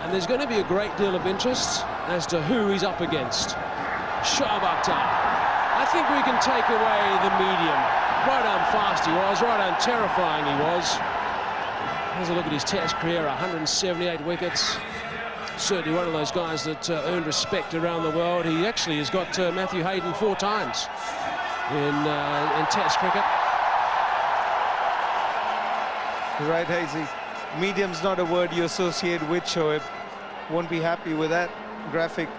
And there's going to be a great deal of interest as to who he's up against. Shoaib Akhtar. I think we can take away the medium. Right on fast he was, right on terrifying he was. Here's a look at his Test career, 178 wickets. Certainly one of those guys that earned respect around the world. He actually has got Matthew Hayden 4 times in Test cricket. You're right, Hazy. Medium's not a word you associate with Shoaib. Won't be happy with that graphic.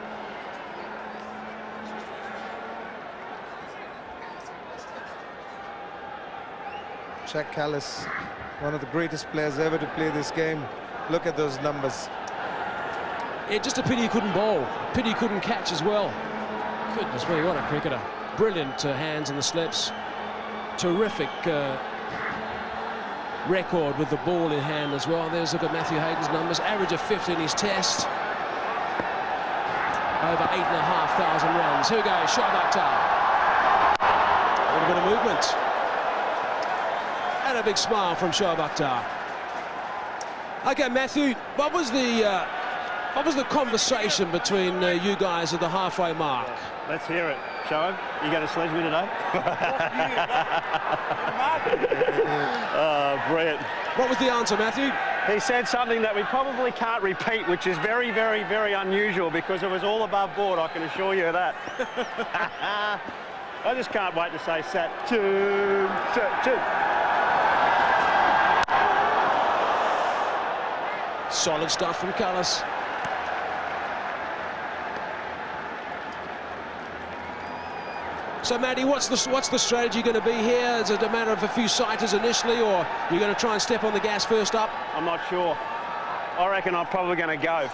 Jack Callis, one of the greatest players ever to play this game. Look at those numbers. Yeah, just a pity he couldn't bowl. Pity he couldn't catch as well. Goodness me, what a cricketer. Brilliant hands in the slips. Terrific record with the ball in hand as well. There's a look at Matthew Hayden's numbers. Average of 50 in his Test. Over 8,500 runs. Here we go, Shoaib Akhtar. A little bit of movement. And a big smile from Shoaib Akhtar. Okay, Matthew, what was the conversation between you guys at the halfway mark? Let's hear it. Shoaib, you going to sledge me today? Oh, brilliant. What was the answer, Matthew? He said something that we probably can't repeat, which is very, very, very unusual because it was all above board, I can assure you of that. I just can't wait to say Sachin. Solid stuff from Callis. So, Matty, what's the strategy going to be here? Is it a matter of a few sighters initially, or are you going to try and step on the gas first up? I'm not sure. I reckon I'm probably going to go.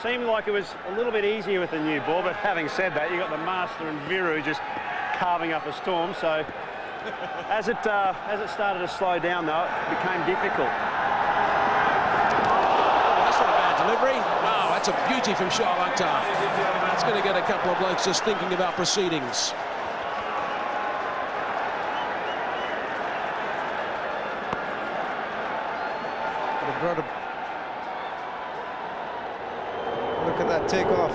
Seemed like it was a little bit easier with the new ball, but having said that, you got the Master and Viru just carving up a storm. So, as it started to slow down, though, it became difficult. That's not a bad delivery. Wow, that's a beauty from Shoaib Akhtar. That's going to get a couple of blokes just thinking about proceedings. Look at that takeoff.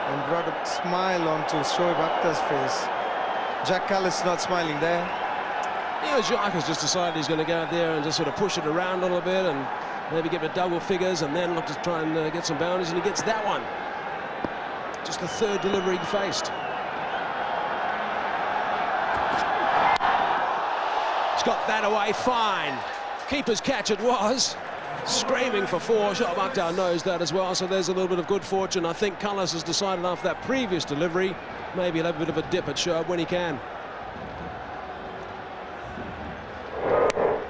And brought a smile onto Shoaib Akhtar's face. Jack Callis not smiling there. Yeah, Jacques has just decided he's going to go out there and just sort of push it around a little bit and maybe get the double figures and then look to try and get some boundaries, and he gets that one. Just the 3rd delivery he faced. He's got that away fine. Keeper's catch it was. Screaming for 4. Shoaib Akhtar knows that as well, so there's a little bit of good fortune. I think Callis has decided after that previous delivery, maybe he'll have a bit of a dip at Shoaib when he can.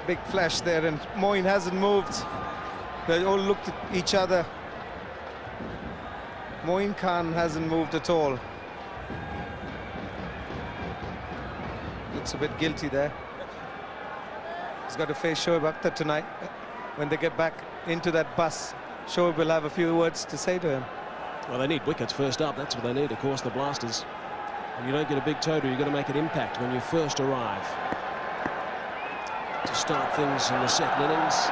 Big flash there, and Moeen hasn't moved. They all looked at each other. Moeen Khan hasn't moved at all. Looks a bit guilty there. He's got to face Shoaib Akhtar tonight. When they get back into that bus, Shoaib will have a few words to say to him. Well, they need wickets first up. That's what they need, of course, the Blasters. And you don't get a big total, you've got to make an impact when you first arrive. To start things in the second innings.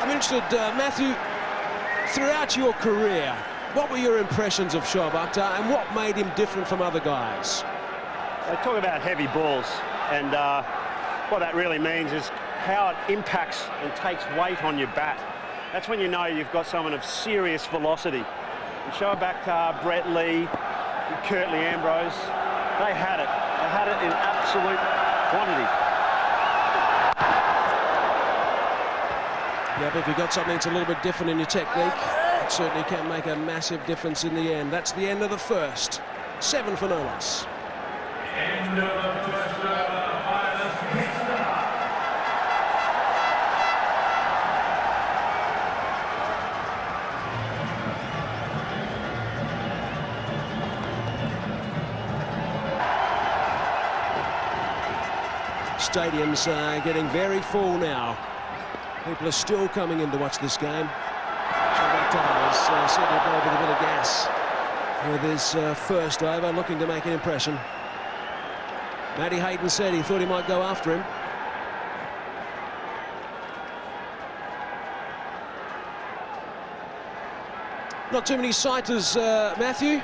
I'm interested, Matthew, throughout your career, what were your impressions of Shoaib Akhtar and what made him different from other guys? They talk about heavy balls, and what that really means is how it impacts and takes weight on your bat. That's when you know you've got someone of serious velocity. And Shoaib Akhtar, Brett Lee, Curtly Ambrose, they had it. They had it in absolute quantity. Yeah, but if you've got something that's a little bit different in your technique, it certainly can make a massive difference in the end. That's the end of the first. 7 for no loss. End of the first over, Stadium's getting very full now. People are still coming in to watch this game. Shoaib Akhtar has certainly played with a bit of gas with his first over, looking to make an impression. Matty Hayden said he thought he might go after him. Not too many sighters, Matthew.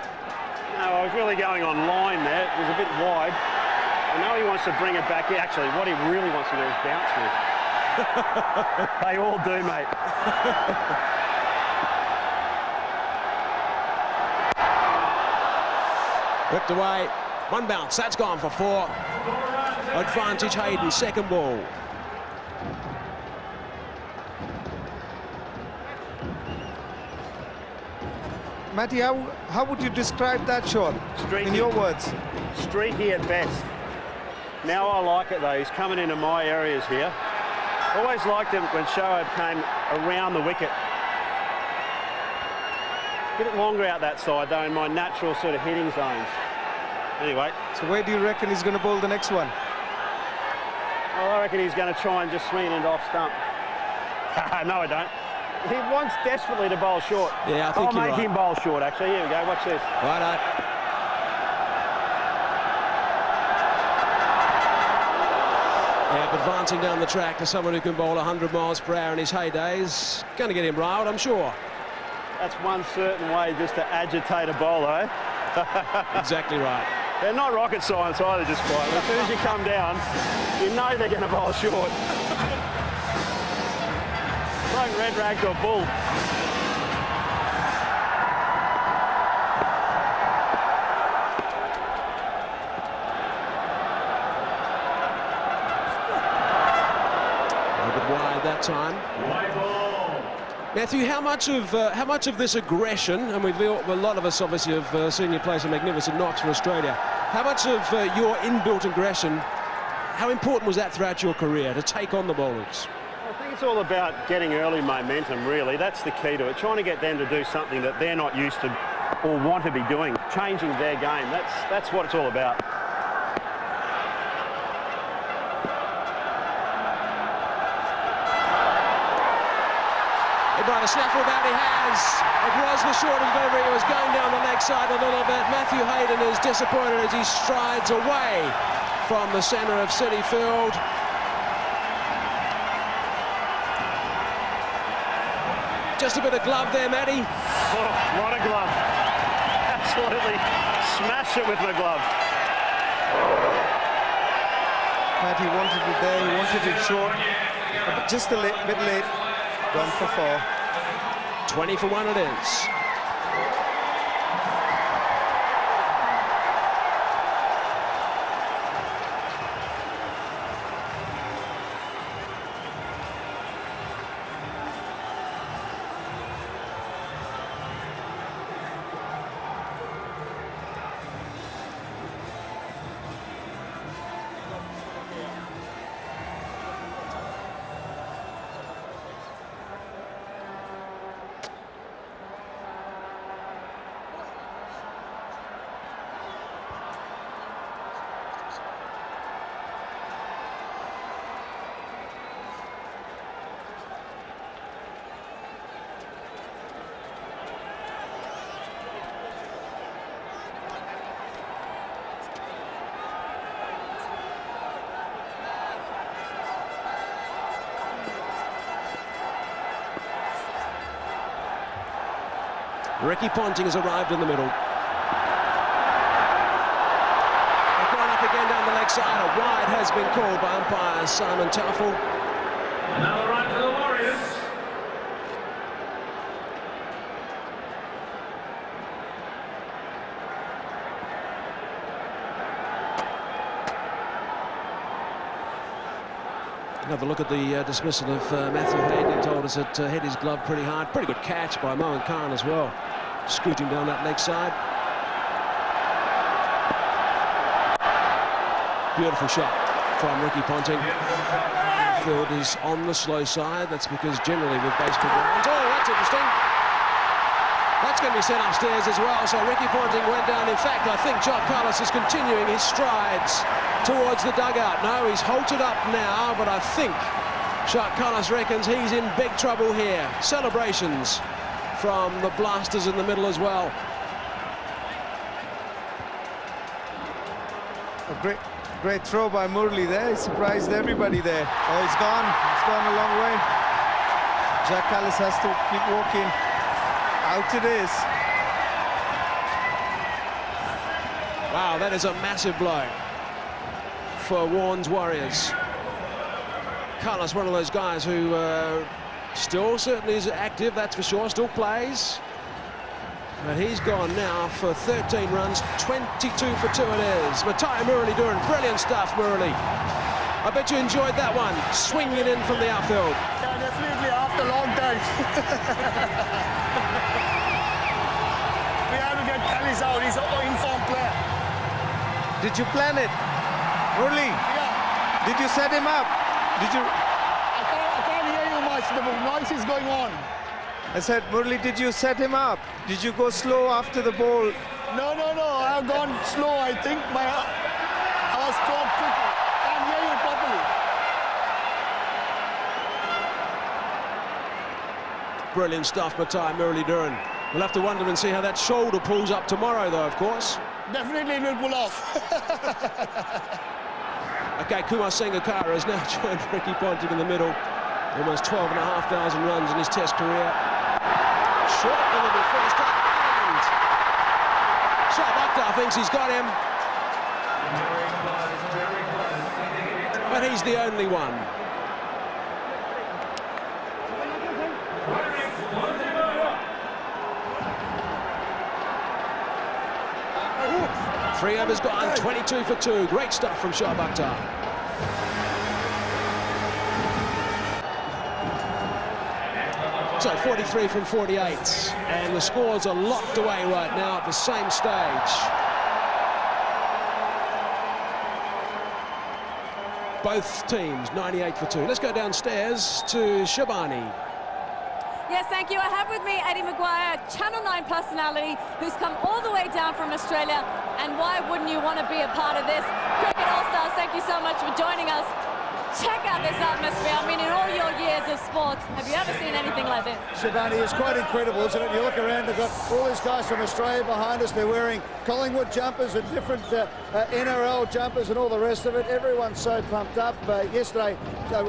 No, I was really going on line there. It was a bit wide. I know he wants to bring it back. Actually, what he really wants to do is bounce me. They all do, mate. Whipped away. One bounce. That's gone for 4. Advantage Hayden. Second ball. Matty, how would you describe that shot Streaky. in your words? Streaky at best. Now I like it though. He's coming into my areas here. Always liked him when Shoaib came around the wicket. Get it longer out that side though in my natural sort of hitting zones. Anyway. So where do you reckon he's going to bowl the next one? Well, I reckon he's going to try and just swing it off stump. No, I don't. He wants desperately to bowl short. Yeah, I think I'll make him bowl short, actually. Here we go, watch this. Righto. Yeah, advancing down the track to someone who can bowl 100 miles per hour in his heydays. Going to get him riled, I'm sure. That's one certain way just to agitate a bowler, eh? Exactly right. They're not rocket science either, just quietly. As soon as you come down, you know they're going to bowl short. Like red rag to a bull. A bit wide that time. White ball. Matthew, how much of this aggression, and a lot of us obviously have seen you play some magnificent knocks for Australia, how much of your inbuilt aggression, how important was that throughout your career to take on the bowlers? I think it's all about getting early momentum, really. That's the key to it. Trying to get them to do something that they're not used to or want to be doing. Changing their game. That's what it's all about. He brought a snaffle about, he has. It was the short of delivery. It was going down the leg side a little bit. Matthew Hayden is disappointed as he strides away from the centre of City Field. Just a bit of glove there, Matty. Oh, what a glove. Absolutely smash it with the glove. Matty wanted it there, he wanted it short. Just a bit late. Gone for 4. 20 for 1 it is. Ricky Ponting has arrived in the middle. They've gone up again down the leg side. A wide has been called by umpire Simon Taufel. Another run to the Warriors. Another look at the dismissal of Matthew Hayden. He told us it hit his glove pretty hard. Pretty good catch by Mohan Khan as well. Scooting down that leg side. Beautiful shot from Ricky Ponting. Field is on the slow side. That's because generally with baseball grounds. Oh, that's interesting. That's going to be sent upstairs as well. So Ricky Ponting went down. In fact, I think Jock Carlos is continuing his strides towards the dugout. No, he's halted up now, but I think Jock Carlos reckons he's in big trouble here. Celebrations from the Blasters in the middle as well. A great throw by Murli there. He surprised everybody there. Oh, he's gone. He's gone a long way. Jack Callis has to keep walking. Out it is. Wow, that is a massive blow for Warne's Warriors. Carlos, one of those guys who still certainly is active, that's for sure, still plays. But he's gone now for 13 runs, 22 for 2 it is. Matai Murali doing brilliant stuff, Murali. I bet you enjoyed that one, swinging in from the outfield. Yeah, definitely, after a long time. We have to get Callis out, he's an informed player. Did you plan it? Murali, Yeah. did you set him up? Did you? I can't hear you much, the noise is going on. I said, Murali, did you set him up? Did you go slow after the ball? No, I have gone slow, I think. I was too quick. Can't hear you properly. Brilliant stuff, Matai Murali doing. We'll have to wonder and see how that shoulder pulls up tomorrow, though, of course. Definitely it will pull off. Okay, Kumar Sangakkara has now joined Ricky Ponting in the middle. Almost 12,500 runs in his Test career. Short delivery first up, and Shoaib Akhtar thinks he's got him. But he's the only one. Three overs gone, 22 for 2. Great stuff from Shoaib Akhtar. So 43 from 48, and the scores are locked away right now at the same stage. Both teams 98 for 2. Let's go downstairs to Shabani. Yes, thank you. I have with me Eddie Maguire, Channel 9 personality, who's come all the way down from Australia. And why wouldn't you want to be a part of this? Cricket All-Stars, thank you so much for joining us. Check out this atmosphere. I mean, in all your years of sports, have you ever seen anything like this? Shivani, it's quite incredible, isn't it? You look around, they've got all these guys from Australia behind us. They're wearing Collingwood jumpers and different NRL jumpers and all the rest of it. Everyone's so pumped up. Yesterday,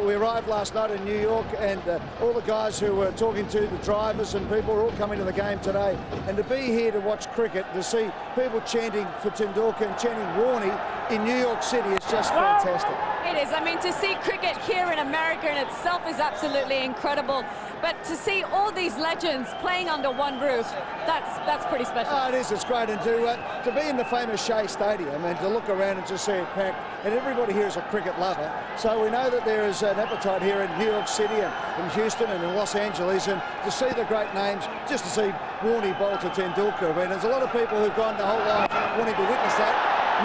we arrived last night in New York, and all the guys who were talking to the drivers and people were all coming to the game today. And to be here to watch cricket, to see people chanting for Tendulkar and chanting Warne in New York City is just fantastic. It is. I mean, to see cricket here in America in itself is absolutely incredible. But to see all these legends playing under one roof, that's pretty special. Oh, it is. It's great. And to be in the famous Shea Stadium and to look around and just see it packed, and everybody here is a cricket lover. So we know that there is an appetite here in New York City and in Houston and in Los Angeles, and to see the great names, just to see Warne bowl to Tendulkar. I mean, there's a lot of people who've gone their whole life wanting to witness that,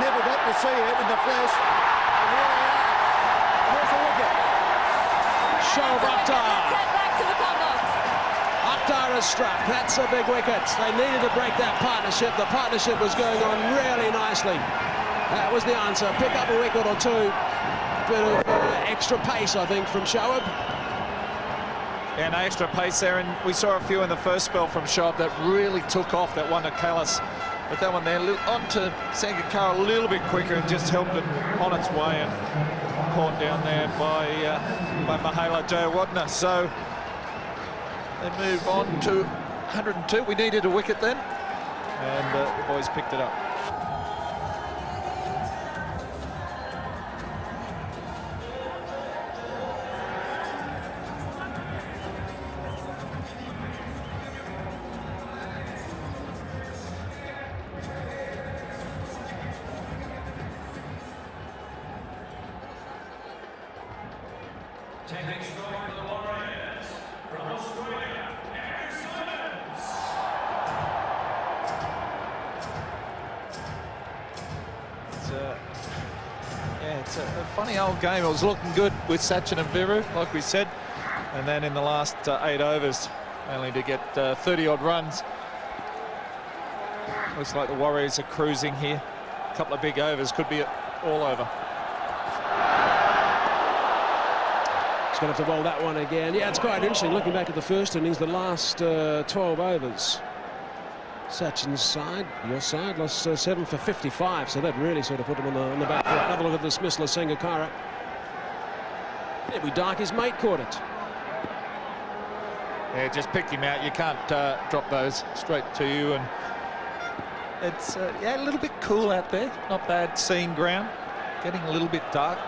never got to see it in the flesh. And here they are. There's a wicket. Shoaib Akhtar. Back to the combo. Akhtar has struck. That's a big wicket. They needed to break that partnership. The partnership was going on really nicely. That was the answer. Pick up a wicket or two. Bit of extra pace, I think, from Shoaib. Yeah, no extra pace there, and we saw a few in the first spell from Shoaib that really took off. That one to Callis, but that one there on to Sangakkara a little bit quicker and just helped it on its way, and caught down there by Mahela Jayawardene. So they move on to 102. We needed a wicket then, and the boys picked it up. Taking score for the Warriors from Australia, It's a funny old game. It was looking good with Sachin and Viru, like we said, and then in the last 8 overs, only to get 30-odd runs. Looks like the Warriors are cruising here. A couple of big overs, could be all over. Going to have to bowl that one again. Yeah, it's quite interesting looking back at the first innings, the last 12 overs. Sachin's side, your side, lost 7 for 55, so that really sort of put him on the back foot. Another look at the dismissal of Sangakkara. It'd be dark, his mate caught it. Yeah, just picked him out. You can't drop those straight to you, and it's yeah, a little bit cool out there. Not bad seeing ground. Getting a little bit dark.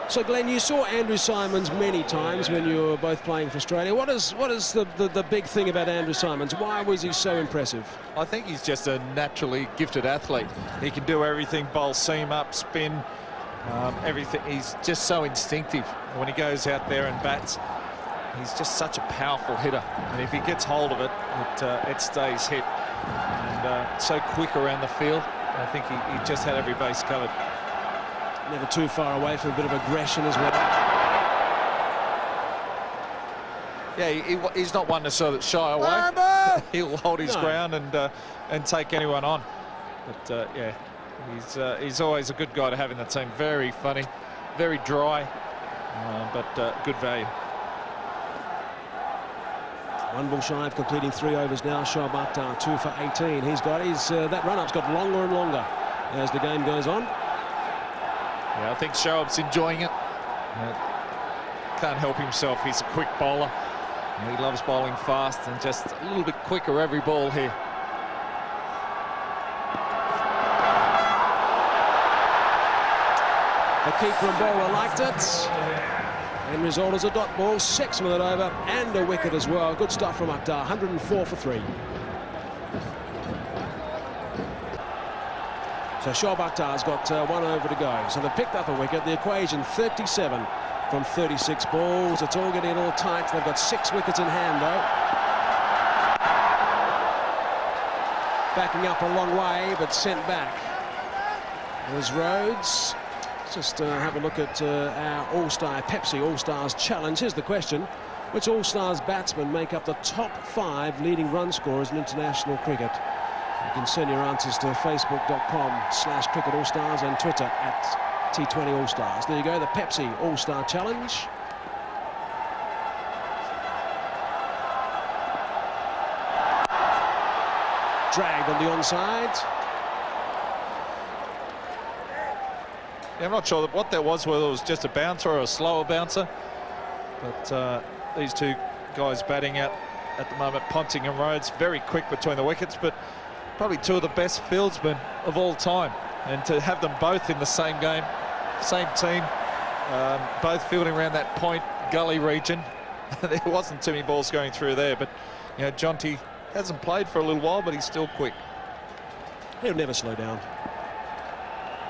So, Glenn, you saw Andrew Symonds many times when you were both playing for Australia. What is the big thing about Andrew Symonds? Why was he so impressive? I think he's just a naturally gifted athlete. He can do everything: bowl seam up, spin, everything. He's just so instinctive when he goes out there and bats. He's just such a powerful hitter, and if he gets hold of it, it stays hit. And so quick around the field. I think he just had every base covered. Never too far away from a bit of aggression as well. Yeah, he's not one to sort of shy away. He'll hold his ground and take anyone on. But yeah, he's always a good guy to have in the team. Very funny, very dry, but good value. One ball shy of completing 3 overs now. Shoaib Akhtar 2 for 18. He's got that run-up's got longer and longer as the game goes on. Yeah, I think Shoaib's enjoying it. Can't help himself. He's a quick bowler. He loves bowling fast and just a little bit quicker every ball here. The keeper and bowler liked it. End result is a dot ball, 6 with it over, and a wicket as well. Good stuff from Akhtar, 104 for 3. So Shoaib Akhtar's got 1 over to go. So they've picked up a wicket. The equation 37 from 36 balls. It's all getting a little tight. They've got 6 wickets in hand though. Backing up a long way, but sent back. There's Rhodes. Let's just have a look at our All-Star Pepsi All-Stars Challenge. Here's the question: which All-Stars batsmen make up the top 5 leading run scorers in international cricket? You can send your answers to facebook.com/Cricket All-Stars and Twitter @T20 All-Stars. There you go, the Pepsi All-Star Challenge. Dragged on the onside. Yeah, I'm not sure what that was, whether it was just a bouncer or a slower bouncer. But these two guys batting out at the moment, Ponting and Rhodes, very quick between the wickets, but probably 2 of the best fieldsmen of all time. And to have them both in the same game, same team, both fielding around that point gully region, there wasn't too many balls going through there. But you know, Jonty hasn't played for a little while, but he's still quick. He'll never slow down.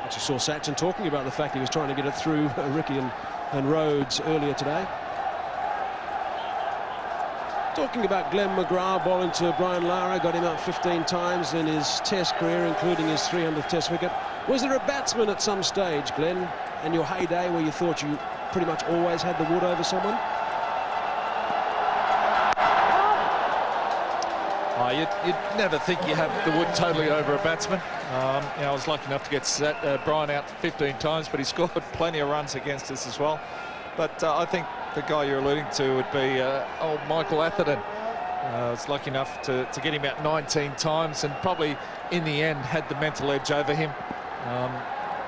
Actually saw Sachin talking about the fact he was trying to get it through Ricky and Rhodes earlier today. Talking about Glenn McGrath bowling to Brian Lara, got him out 15 times in his Test career, including his 300th Test wicket. Was there a batsman at some stage, Glenn, in your heyday where you thought you pretty much always had the wood over someone? You'd never think you have the wood totally over a batsman. You know, I was lucky enough to get Brian out 15 times, but he scored plenty of runs against us as well. But I think the guy you're alluding to would be old Michael Atherton. I was lucky enough to get him out 19 times, and probably in the end had the mental edge over him.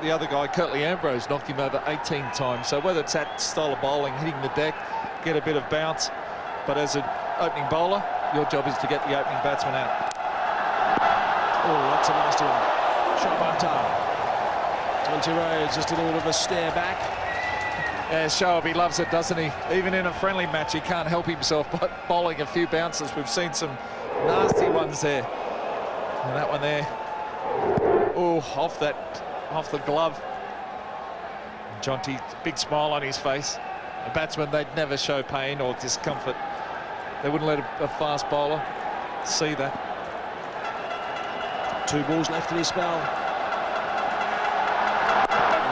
The other guy, Curtly Ambrose, knocked him over 18 times. So whether it's that style of bowling, hitting the deck, get a bit of bounce, but as an opening bowler, your job is to get the opening batsman out. Oh, that's a nasty one. Shoaib Akhtar. Jonty Rhodes just a little bit of a stare back. Yeah, Shoaib, he loves it, doesn't he? Even in a friendly match, he can't help himself but bowling a few bounces. We've seen some nasty ones there. And that one there, oh, off the glove. Jonty, big smile on his face. A batsman, they'd never show pain or discomfort. They wouldn't let a fast bowler see that. 2 balls left in his spell.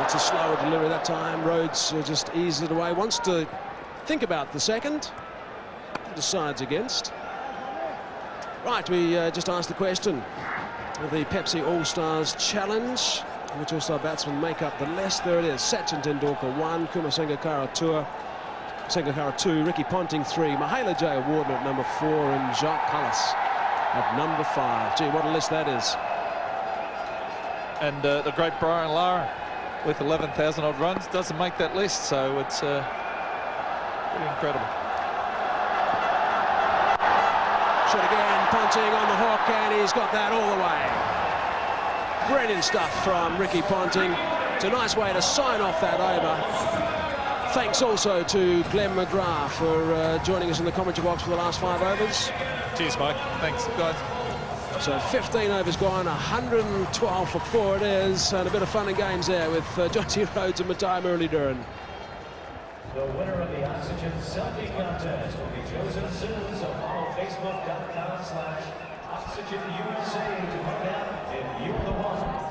It's a slower delivery that time. Rhodes just eases it away. Wants to think about the second. Decides against. Right, we just asked the question of the Pepsi All-Stars Challenge. Which All-Star batsmen make up the list? There it is. Sachin Tendulkar 1, Kumar Sangakkara 2, Ricky Ponting 3, Mahela J. Warne at number 4, and Jacques Kallis at number 5. Gee, what a list that is. And the great Brian Lara with 11,000 odd runs doesn't make that list, so it's Pretty incredible. Shot again, Ponting on the hook, and he's got that all the way. Brilliant stuff from Ricky Ponting. It's a nice way to sign off that over. Thanks also to Glenn McGrath for joining us in the commentary box for the last 5 overs. Cheers, Mike. Thanks, guys. So 15 overs gone, 112 for 4 it is, and a bit of fun and games there with Johnny Rhodes and Matthias Murali-Duran. The winner of the Oxygen Selfie Contest will be chosen soon, so follow Facebook.com/OxygenUSA to find out if you're the one.